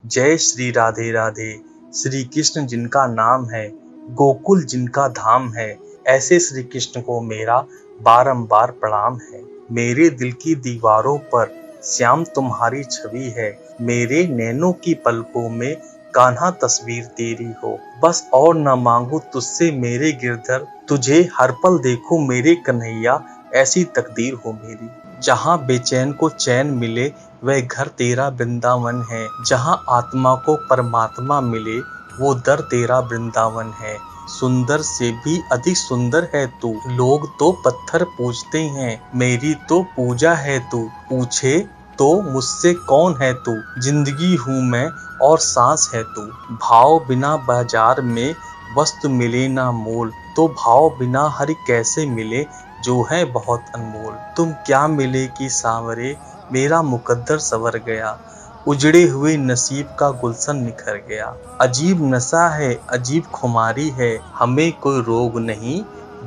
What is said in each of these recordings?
जय श्री राधे राधे। श्री कृष्ण जिनका नाम है, गोकुल जिनका धाम है, ऐसे श्री कृष्ण को मेरा बारंबार प्रणाम है। मेरे दिल की दीवारों पर श्याम तुम्हारी छवि है, मेरे नैनों की पलकों में कान्हा तस्वीर तेरी हो। बस और न मांगू तुझसे मेरे गिरधर, तुझे हर पल देखूं मेरे कन्हैया, ऐसी तकदीर हो मेरी। जहाँ बेचैन को चैन मिले वह घर तेरा वृंदावन है, जहाँ आत्मा को परमात्मा मिले वो दर तेरा वृंदावन है। सुंदर से भी अधिक सुंदर है तू, लोग तो पत्थर पूजते हैं, मेरी तो पूजा है तू। पूछे तो मुझसे कौन है तू, जिंदगी हूँ मैं और सांस है तू। भाव बिना बाजार में वस्तु मिले ना मोल, तो भाव बिना हरि कैसे मिले जो है बहुत अनमोल। तुम क्या मिले कि सांवरे मेरा मुकद्दर संवर गया, उजड़े हुए नसीब का गुलशन निखर गया। अजीब नशा है अजीब खुमारी है, हमें कोई रोग नहीं,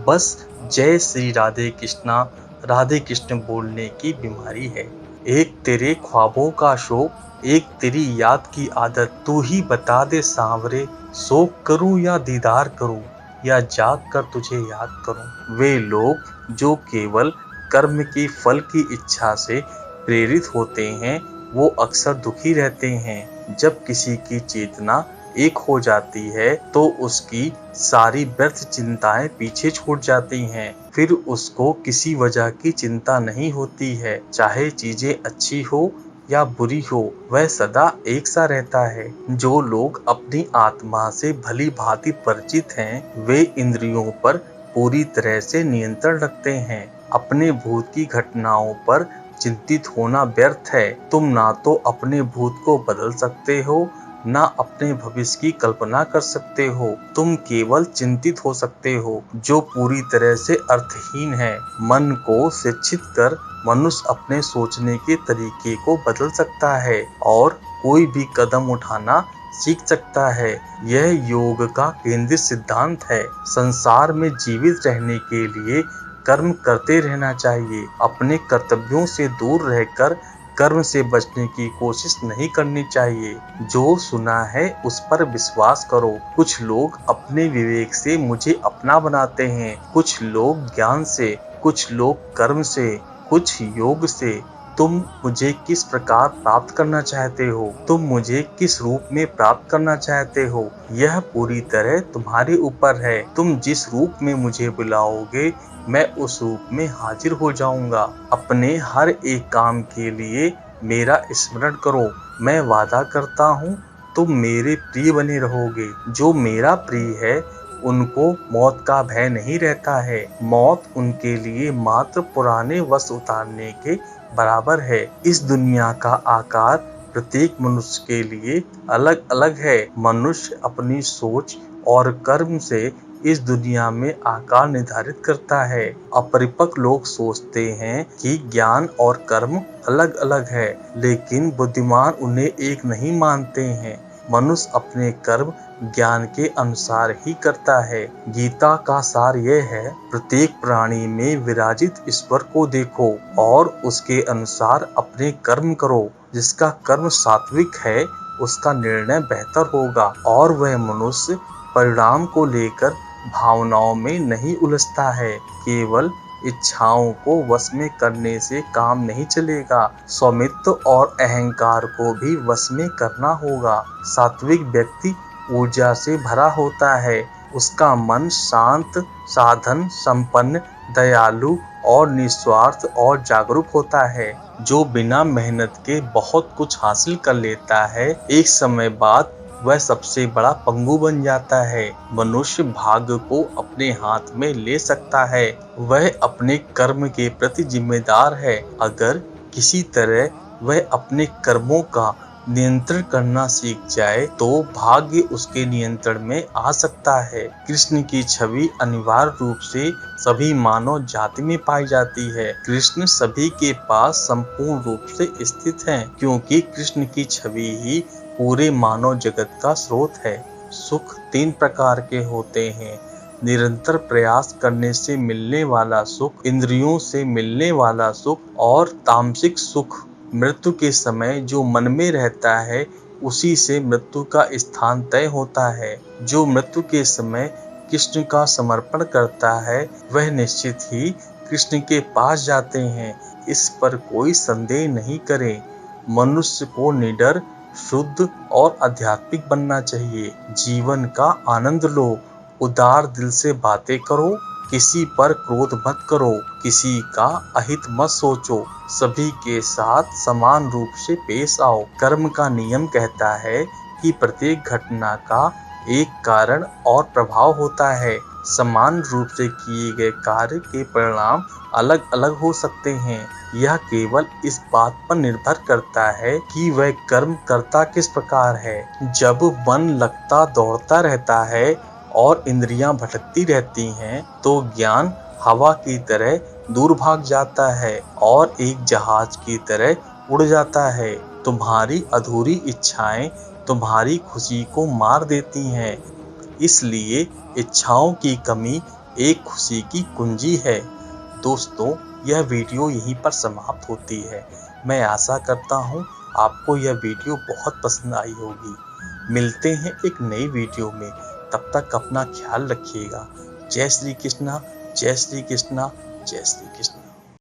बस जय श्री राधे कृष्णा राधे कृष्ण बोलने की बीमारी है। एक तेरे ख्वाबों का शौक, एक तेरी याद की आदत, तू ही बता दे सांवरे, शौक करूं या दीदार करूं, या जाग कर तुझे याद करूं। वे लोग जो केवल कर्म के फल की इच्छा से प्रेरित होते हैं, वो अक्सर दुखी रहते हैं। जब किसी की चेतना एक हो जाती है तो उसकी सारी व्यर्थ चिंताएं पीछे छूट जाती हैं। फिर उसको किसी वजह की चिंता नहीं होती है, चाहे चीजें अच्छी हो या बुरी हो, वह सदा एक सा रहता है। जो लोग अपनी आत्मा से भली भांति परिचित हैं, वे इंद्रियों पर पूरी तरह से नियंत्रण रखते हैं। अपने भूत की घटनाओं पर चिंतित होना व्यर्थ है। तुम ना तो अपने भूत को बदल सकते हो, ना अपने भविष्य की कल्पना कर सकते हो। तुम केवल चिंतित हो सकते हो, जो पूरी तरह से अर्थहीन है। मन को शिक्षित कर मनुष्य अपने सोचने के तरीके को बदल सकता है और कोई भी कदम उठाना सीख सकता है। यह योग का केंद्रीय सिद्धांत है। संसार में जीवित रहने के लिए कर्म करते रहना चाहिए। अपने कर्तव्यों से दूर रहकर कर्म से बचने की कोशिश नहीं करनी चाहिए। जो सुना है उस पर विश्वास करो। कुछ लोग अपने विवेक से मुझे अपना बनाते हैं, कुछ लोग ज्ञान से, कुछ लोग कर्म से, कुछ योग से। तुम मुझे किस प्रकार प्राप्त करना चाहते हो, तुम मुझे किस रूप में प्राप्त करना चाहते हो, यह पूरी तरह तुम्हारे ऊपर है। तुम जिस रूप में मुझे बुलाओगे मैं उस रूप में हाजिर हो जाऊंगा। अपने हर एक काम के लिए मेरा स्मरण करो। मैं वादा करता हूँ तुम मेरे प्रिय बने रहोगे। जो मेरा प्रिय है उनको मौत का भय नहीं रहता है। मौत उनके लिए मात्र पुराने वस्त्र उतारने के बराबर है। इस दुनिया का आकार प्रत्येक मनुष्य के लिए अलग अलग है। मनुष्य अपनी सोच और कर्म से इस दुनिया में आकार निर्धारित करता है। अपरिपक्व लोग सोचते हैं कि ज्ञान और कर्म अलग अलग है, लेकिन बुद्धिमान उन्हें एक नहीं मानते हैं। मनुष्य अपने कर्म ज्ञान के अनुसार ही करता है। गीता का सार यह है, प्रत्येक प्राणी में विराजित ईश्वर को देखो और उसके अनुसार अपने कर्म करो। जिसका कर्म सात्विक है उसका निर्णय बेहतर होगा और वह मनुष्य परिणाम को लेकर भावनाओं में नहीं उलझता है। केवल इच्छाओं को वश में करने से काम नहीं चलेगा, स्वामित्व और अहंकार को भी वश में करना होगा। सात्विक व्यक्ति ऊर्जा से भरा होता है, उसका मन शांत, साधन संपन्न, दयालु और निस्वार्थ और जागरूक होता है। जो बिना मेहनत के बहुत कुछ हासिल कर लेता है, एक समय बाद वह सबसे बड़ा पंगु बन जाता है। मनुष्य भाग्य को अपने हाथ में ले सकता है, वह अपने कर्म के प्रति जिम्मेदार है। अगर किसी तरह वह अपने कर्मों का नियंत्रण करना सीख जाए तो भाग्य उसके नियंत्रण में आ सकता है। कृष्ण की छवि अनिवार्य रूप से सभी मानव जाति में पाई जाती है। कृष्ण सभी के पास संपूर्ण रूप से स्थित हैं, क्योंकि कृष्ण की छवि ही पूरे मानव जगत का स्रोत है। सुख 3 प्रकार के होते हैं। निरंतर प्रयास करने से मिलने वाला सुख, इंद्रियों से मिलने वाला सुख और तामसिक सुख। मृत्यु के समय जो मन में रहता है उसी से मृत्यु का स्थान तय होता है। जो मृत्यु के समय कृष्ण का समर्पण करता है वह निश्चित ही कृष्ण के पास जाते हैं, इस पर कोई संदेह नहीं करे। मनुष्य को निडर, शुद्ध और आध्यात्मिक बनना चाहिए। जीवन का आनंद लो, उदार दिल से बातें करो, किसी पर क्रोध मत करो, किसी का अहित मत सोचो, सभी के साथ समान रूप से पेश आओ। कर्म का नियम कहता है कि प्रत्येक घटना का एक कारण और प्रभाव होता है। समान रूप से किए गए कार्य के परिणाम अलग अलग हो सकते हैं। यह केवल इस बात पर निर्भर करता है कि वह कर्म करता किस प्रकार है। जब मन लगता दौड़ता रहता है और इंद्रियां भटकती रहती हैं, तो ज्ञान हवा की तरह दूर भाग जाता है और एक जहाज की तरह उड़ जाता है। तुम्हारी अधूरी इच्छाएं तुम्हारी खुशी को मार देती हैं, इसलिए इच्छाओं की कमी एक खुशी की कुंजी है। दोस्तों, यह वीडियो यहीं पर समाप्त होती है। मैं आशा करता हूँ आपको यह वीडियो बहुत पसंद आई होगी। मिलते हैं एक नई वीडियो में, तब तक अपना ख्याल रखिएगा। जय श्री कृष्णा, जय श्री कृष्णा, जय श्री कृष्णा।